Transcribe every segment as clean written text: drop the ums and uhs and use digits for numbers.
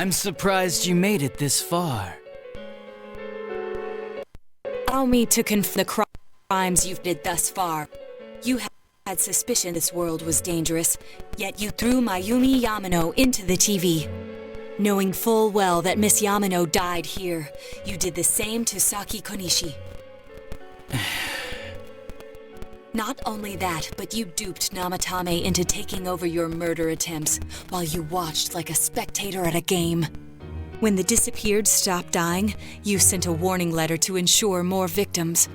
I'm surprised you made it this far. Allow me to confirm the crimes you've did thus far. You had suspicion this world was dangerous, yet you threw Mayumi Yamano into the TV. Knowing full well that Miss Yamano died here, you did the same to Saki Konishi. Not only that, but you duped Namatame into taking over your murder attempts while you watched like a spectator at a game. When the disappeared stopped dying, you sent a warning letter to ensure more victims.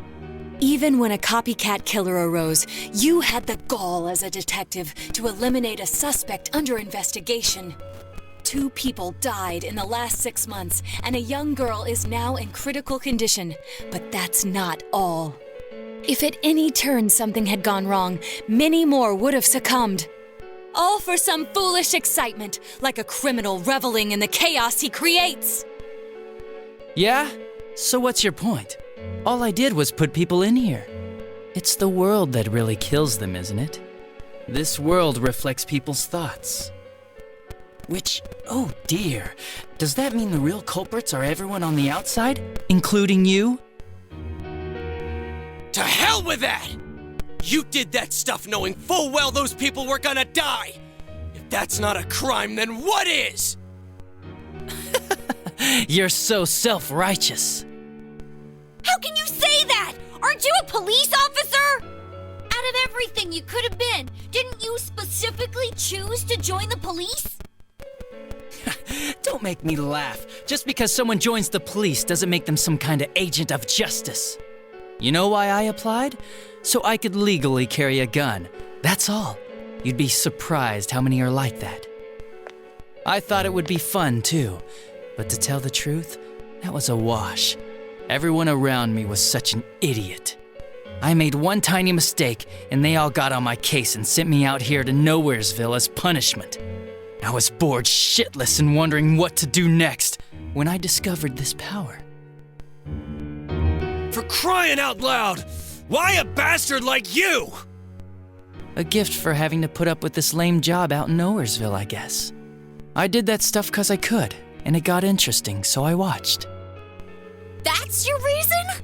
Even when a copycat killer arose, you had the gall as a detective to eliminate a suspect under investigation. 2 people died in the last 6 months, and a young girl is now in critical condition. But that's not all. If at any turn something had gone wrong, many more would have succumbed. All for some foolish excitement, like a criminal reveling in the chaos he creates. Yeah? So what's your point? All I did was put people in here. It's the world that really kills them, isn't it? This world reflects people's thoughts. Which, oh dear, does that mean the real culprits are everyone on the outside, including you? To hell with that! You did that stuff knowing full well those people were gonna die! If that's not a crime, then what is? You're so self-righteous. How can you say that? Aren't you a police officer? Out of everything you could have been, didn't you specifically choose to join the police? Don't make me laugh. Just because someone joins the police doesn't make them some kind of agent of justice. You know why I applied? So I could legally carry a gun. That's all. You'd be surprised how many are like that. I thought it would be fun too, but to tell the truth, that was a wash. Everyone around me was such an idiot. I made one tiny mistake, and they all got on my case and sent me out here to Nowheresville as punishment. I was bored shitless and wondering what to do next when I discovered this power. For crying out loud! Why a bastard like you? A gift for having to put up with this lame job out in Nowheresville, I guess. I did that stuff 'cause I could, and it got interesting, so I watched. That's your reason?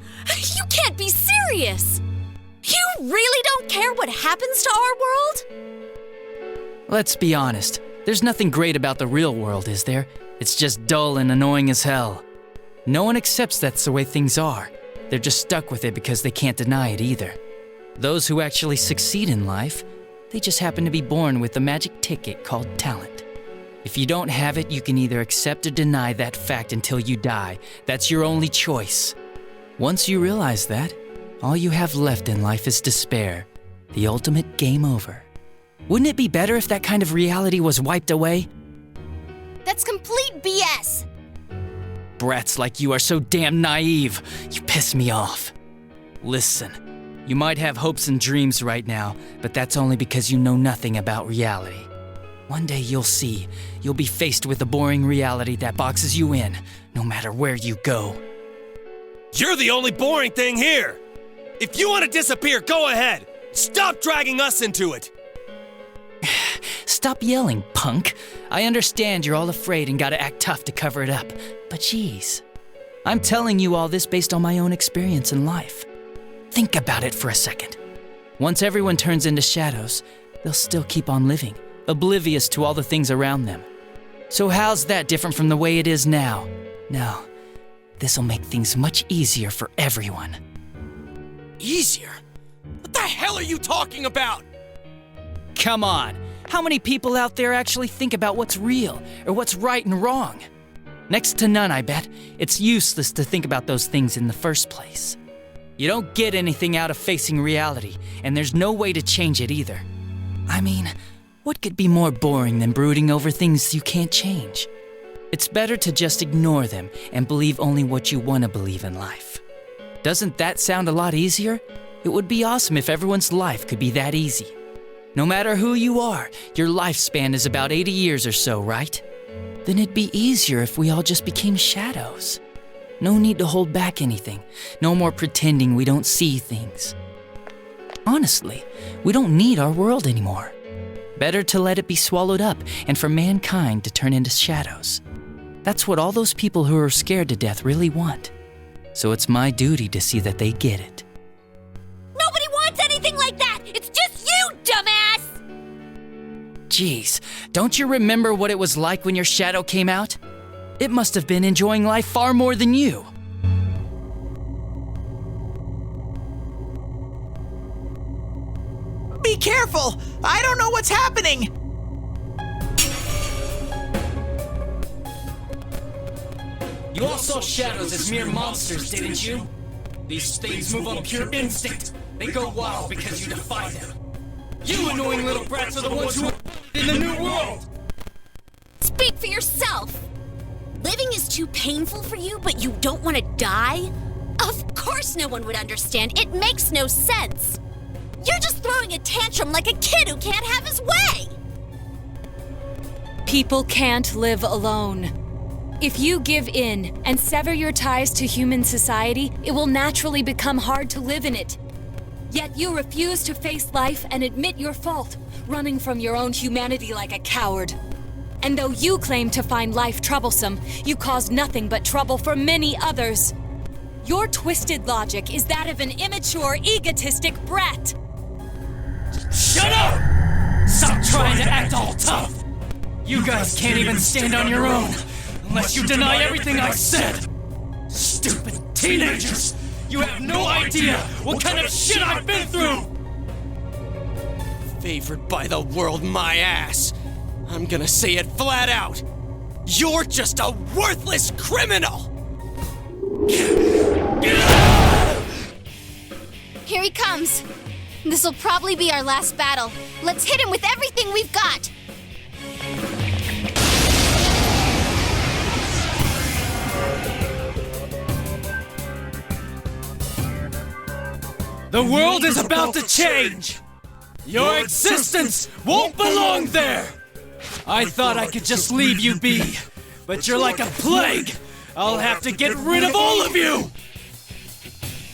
You can't be serious! You really don't care what happens to our world? Let's be honest, there's nothing great about the real world, is there? It's just dull and annoying as hell. No one accepts that's the way things are. They're just stuck with it because they can't deny it either. Those who actually succeed in life, they just happen to be born with a magic ticket called talent. If you don't have it, you can either accept or deny that fact until you die. That's your only choice. Once you realize that, all you have left in life is despair, the ultimate game over. Wouldn't it be better if that kind of reality was wiped away? That's complete BS! Brats like you are so damn naive. You piss me off. Listen, you might have hopes and dreams right now, but that's only because you know nothing about reality. One day you'll see. You'll be faced with a boring reality that boxes you in, no matter where you go. You're the only boring thing here! If you want to disappear, go ahead! Stop dragging us into it! Stop yelling, punk. I understand you're all afraid and gotta act tough to cover it up, but geez. I'm telling you all this based on my own experience in life. Think about it for a second. Once everyone turns into shadows, they'll still keep on living, oblivious to all the things around them. So how's that different from the way it is now? No, this'll make things much easier for everyone. Easier? What the hell are you talking about? Come on, how many people out there actually think about what's real or what's right and wrong? Next to none, I bet. It's useless to think about those things in the first place. You don't get anything out of facing reality, and there's no way to change it either. I mean, what could be more boring than brooding over things you can't change? It's better to just ignore them and believe only what you want to believe in life. Doesn't that sound a lot easier? It would be awesome if everyone's life could be that easy. No matter who you are, your lifespan is about 80 years or so, right? Then it'd be easier if we all just became shadows. No need to hold back anything. No more pretending we don't see things. Honestly, we don't need our world anymore. Better to let it be swallowed up and for mankind to turn into shadows. That's what all those people who are scared to death really want. So it's my duty to see that they get it. Nobody wants anything like that! It's just you, dumbass! Jeez, don't you remember what it was like when your shadow came out? It must have been enjoying life far more than you. Be careful! I don't know what's happening! You all saw shadows as mere monsters, didn't you? These things move on pure instinct. They go wild because you defy them. You annoying little brats are the ones who are in the new world! Speak for yourself! Living is too painful for you, but you don't want to die? Of course no one would understand. It makes no sense. You're just throwing a tantrum like a kid who can't have his way! People can't live alone. If you give in and sever your ties to human society, it will naturally become hard to live in it. Yet you refuse to face life and admit your fault, running from your own humanity like a coward. And though you claim to find life troublesome, you cause nothing but trouble for many others. Your twisted logic is that of an immature, egotistic brat. Shut up! Stop trying to act all tough! You guys can't even stand on your own, unless you deny everything I said! Stupid teenagers! You have no idea what kind of shit I've been through! Favored by the world, my ass. I'm gonna say it flat out. You're just a worthless criminal! Here he comes. This'll probably be our last battle. Let's hit him with everything we've got! The world is about to change! Your existence won't belong there! I thought I could just leave you be, but you're like a plague! I'll have to get rid of all of you!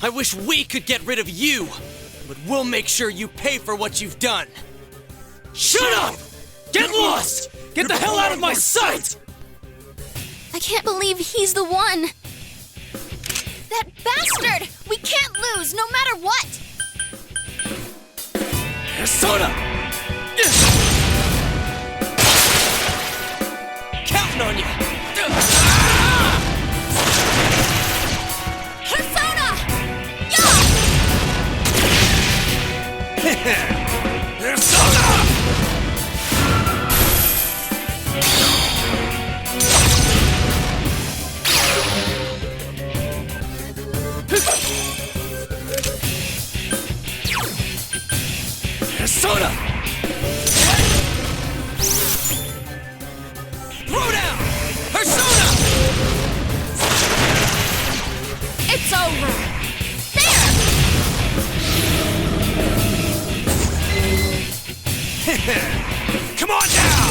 I wish we could get rid of you, but we'll make sure you pay for what you've done. Shut up! Get lost! Get the hell out of my sight! I can't believe he's the one! That bastard! We can't lose, no matter what! Persona! Counting on you! Persona! Persona! Persona! Throw down! Persona! It's over! There! Come on down!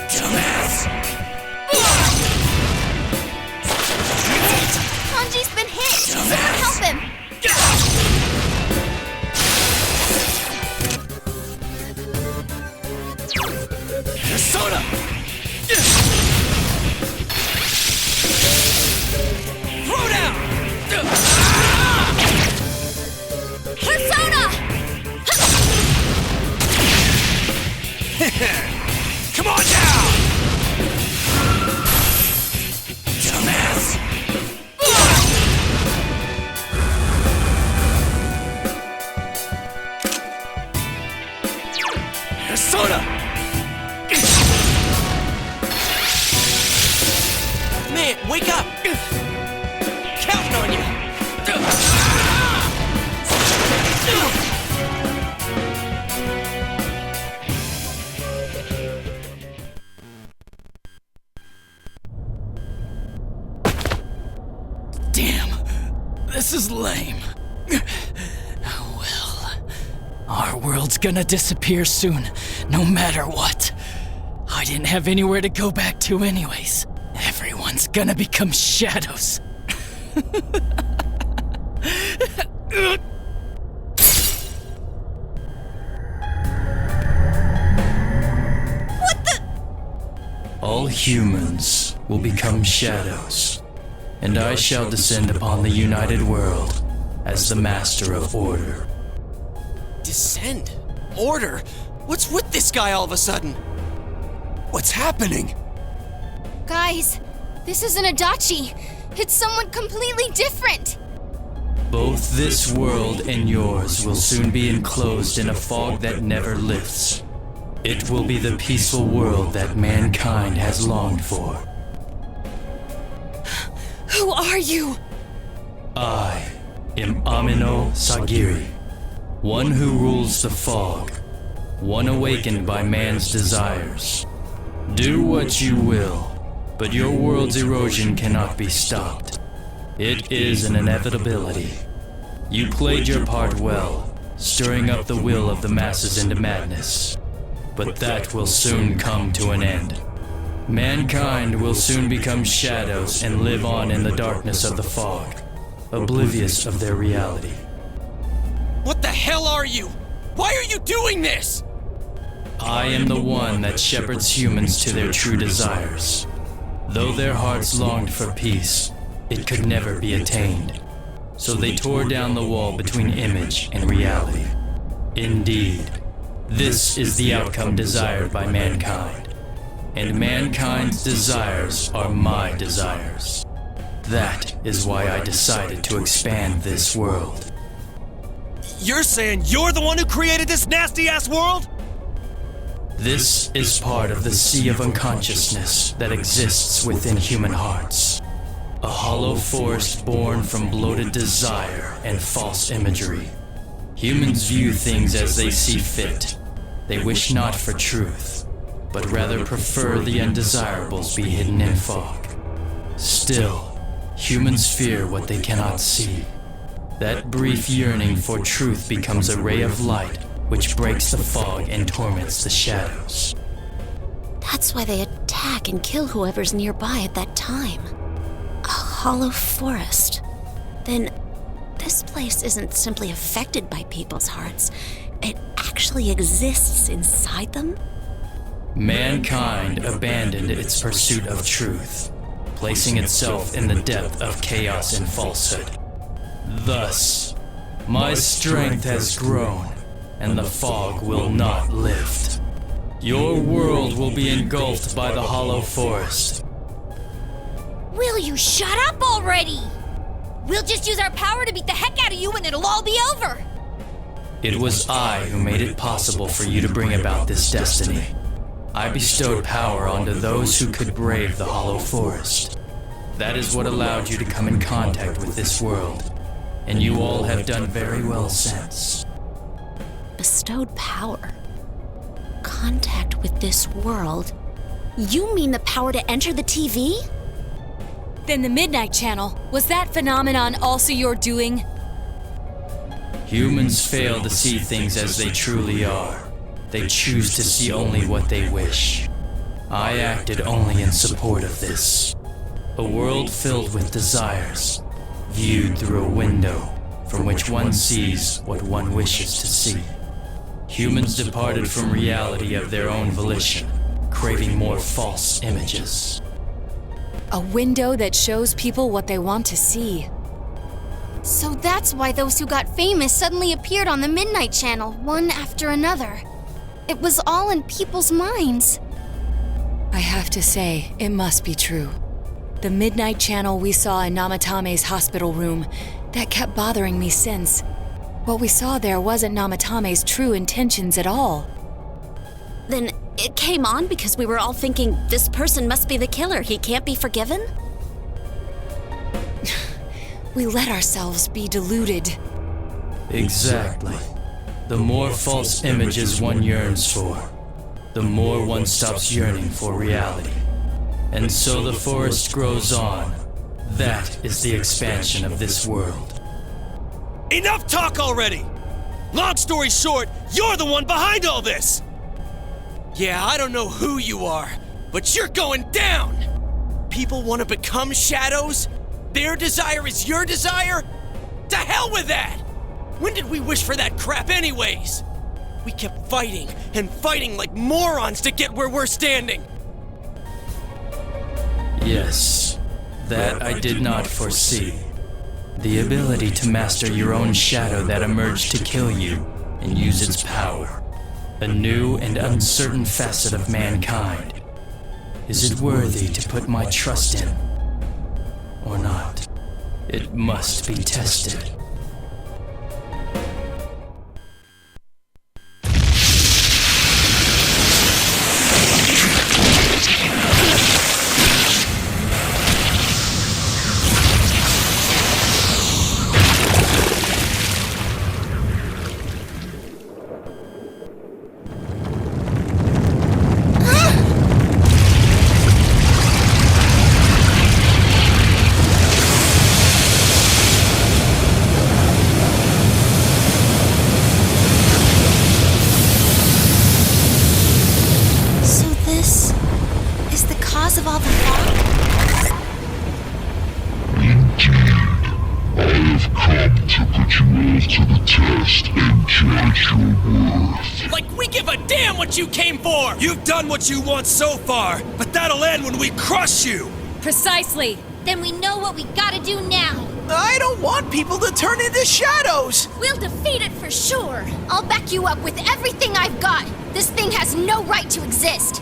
Dumbass! Hanji's been hit! Someone help him! Persona! Throw down! Persona! Come on down! Dumbass! Persona! Man, wake up! Counting on you! Damn, this is lame. Well, our world's gonna disappear soon, no matter what. I didn't have anywhere to go back to anyways. Everyone's gonna become shadows. humans will become shadows, and I shall descend upon the united world as the master of order. Descend? Order? What's with this guy all of a sudden? What's happening? Guys, this isn't Adachi. It's someone completely different. Both this world and yours will soon be enclosed in a fog that never lifts. It will be the peaceful world that mankind has longed for. Who are you? I am Ameno-sagiri, one who rules the fog, one awakened by man's desires. Do what you will, but your world's erosion cannot be stopped. It is an inevitability. You played your part well, stirring up the will of the masses into madness. But that will soon come to an end. Mankind will soon become shadows and live on in the darkness of the fog, oblivious of their reality. What the hell are you? Why are you doing this? I am the one that shepherds humans to their true desires. Though their hearts longed for peace, it could never be attained. So they tore down the wall between image and reality. Indeed, this is the outcome desired by mankind. And mankind's desires are my desires. That is why I decided to expand this world. You're saying you're the one who created this nasty-ass world? This is part of the sea of unconsciousness that exists within human hearts. A hollow forest born from bloated desire and false imagery. Humans view things as they see fit. They wish not for truth, but rather prefer the undesirables be hidden in fog. Still, humans fear what they cannot see. That brief yearning for truth becomes a ray of light which breaks the fog and torments the shadows. That's why they attack and kill whoever's nearby at that time. A hollow forest. Then, this place isn't simply affected by people's hearts. It actually exists inside them? Mankind abandoned its pursuit of truth, placing itself in the depth of chaos and falsehood. Thus, my strength has grown, and the fog will not lift. Your world will be engulfed by the hollow forest. Will you shut up already? We'll just use our power to beat the heck out of you and it'll all be over. It was I who made it possible for you to bring about this destiny. I bestowed power onto those who could brave the hollow forest. That is what allowed you to come in contact with this world, and you all have done very well since. Bestowed power? Contact with this world? You mean the power to enter the TV? Then the Midnight Channel, was that phenomenon also your doing? Humans fail to see things as they truly are. They choose to see only what they wish. I acted only in support of this. A world filled with desires, viewed through a window from which one sees what one wishes to see. Humans departed from reality of their own volition, craving more false images. A window that shows people what they want to see. So that's why those who got famous suddenly appeared on the Midnight Channel, one after another. It was all in people's minds. I have to say, it must be true. The Midnight Channel we saw in Namatame's hospital room, that kept bothering me since. What we saw there wasn't Namatame's true intentions at all. Then it came on because we were all thinking, this person must be the killer, he can't be forgiven? We let ourselves be deluded. Exactly. The more false images one yearns for, the more one stops yearning for reality. And so the forest grows on. That is the expansion of this world. Enough talk already! Long story short, you're the one behind all this! Yeah, I don't know who you are, but you're going down! People want to become shadows? Their desire is your desire? To hell with that! When did we wish for that crap anyways? We kept fighting and fighting like morons to get where we're standing. Yes, that I did not foresee. The ability to master your own shadow that emerged to kill you and use its power. A new and uncertain facet of mankind. Is it worthy to put my trust in? Or not? It must be tested. Of all the fog? I have come to put you all to the test and judge your worth. Like we give a damn what you came for! You've done what you want so far, but that'll end when we crush you! Precisely. Then we know what we gotta do now. I don't want people to turn into shadows! We'll defeat it for sure. I'll back you up with everything I've got. This thing has no right to exist.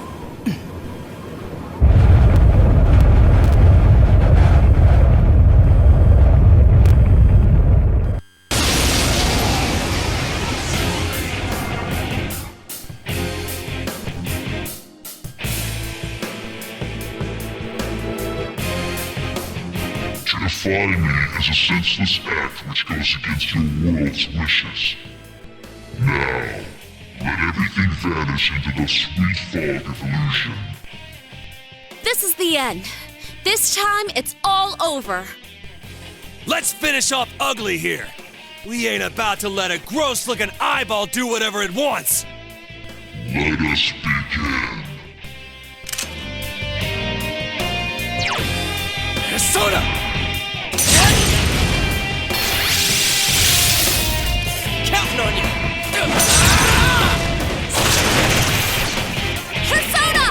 To defy me is a senseless act which goes against your world's wishes. Now, let everything vanish into the sweet fog of illusion. This is the end. This time, it's all over. Let's finish off ugly here! We ain't about to let a gross-looking eyeball do whatever it wants! Let us begin. Persona! Counting on you! Persona! Persona!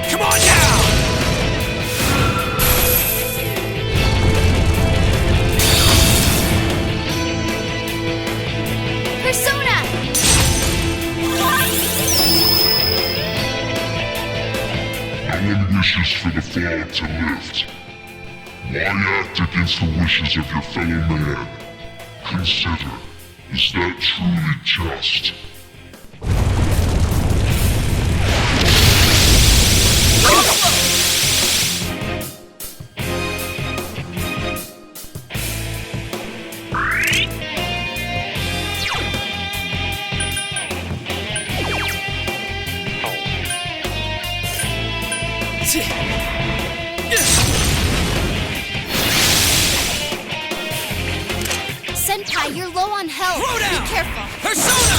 Come on now! Persona! No one wishes for the fog to lift. Why act against the wishes of your fellow man? Consider, is that truly just? Senpai, you're low on health. Throw down! Be careful. Persona!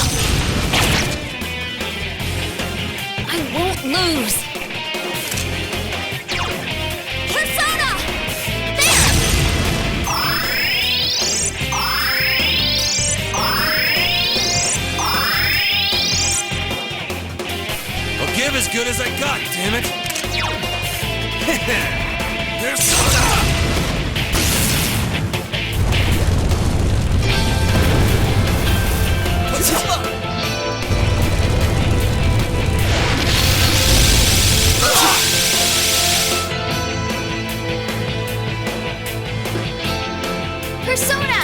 I won't lose. Persona! There! I'll give as good as I got, damn it! Persona! Persona!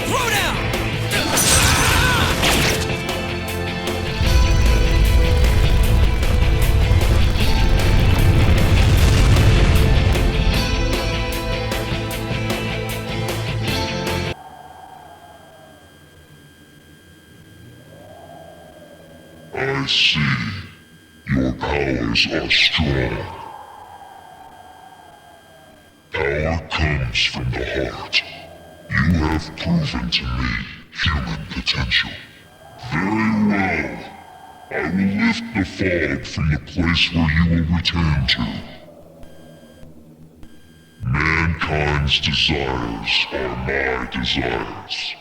Throw down! I see. Your powers are strong. Power comes from the heart. You have proven to me human potential. Very well. I will lift the fog from the place where you will return to. Mankind's desires are my desires.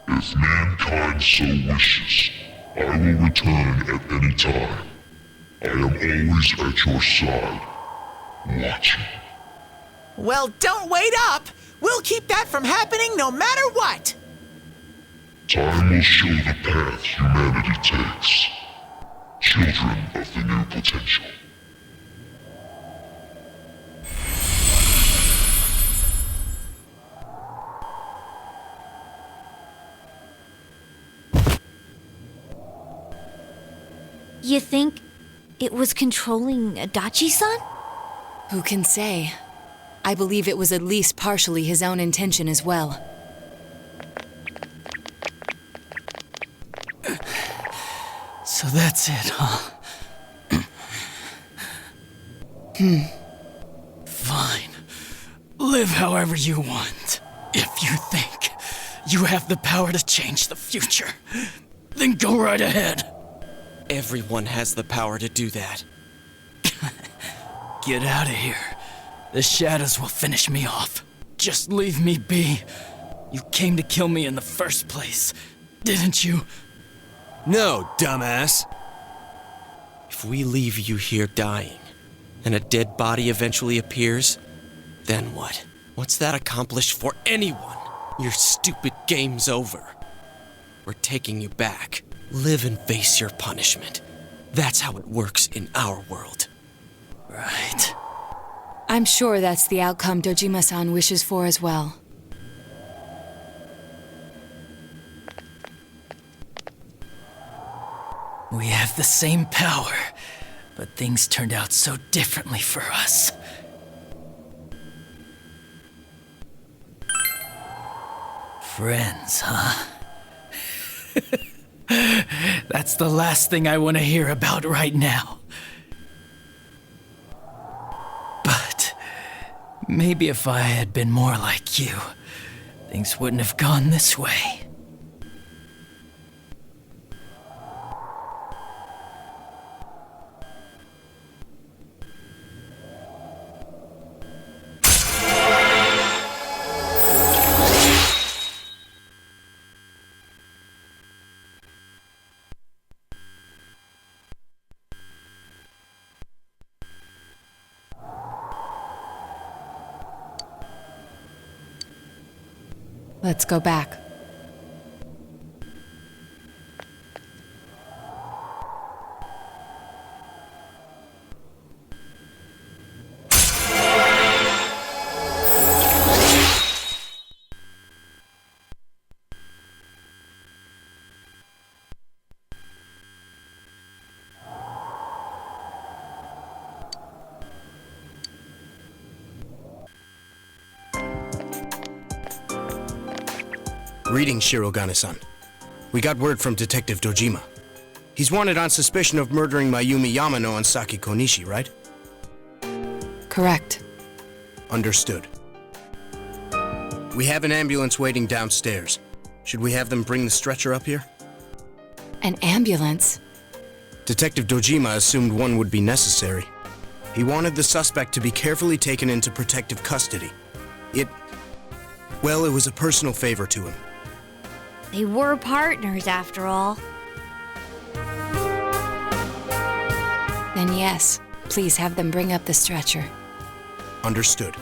If mankind so wishes, I will return at any time. I am always at your side, watching. Well, don't wait up! We'll keep that from happening no matter what! Time will show the path humanity takes. Children of the new potential. You think it was controlling Adachi-san? Who can say? I believe it was at least partially his own intention as well. So that's it, huh? Fine. Live however you want. If you think you have the power to change the future, then go right ahead. Everyone has the power to do that. Get out of here. The shadows will finish me off. Just leave me be. You came to kill me in the first place, didn't you? No, dumbass. If we leave you here dying, and a dead body eventually appears, then what? What's that accomplish for anyone? Your stupid game's over. We're taking you back. Live and face your punishment. That's how it works in our world. Right. I'm sure that's the outcome Dojima-san wishes for as well. We have the same power, but things turned out so differently for us. Friends, huh? That's the last thing I want to hear about right now. But maybe if I had been more like you, things wouldn't have gone this way. Let's go back. Greetings, Shirogane-san. We got word from Detective Dojima. He's wanted on suspicion of murdering Mayumi Yamano and Saki Konishi, right? Correct. Understood. We have an ambulance waiting downstairs. Should we have them bring the stretcher up here? An ambulance? Detective Dojima assumed one would be necessary. He wanted the suspect to be carefully taken into protective custody. It was a personal favor to him. They were partners, after all. Then yes, please have them bring up the stretcher. Understood.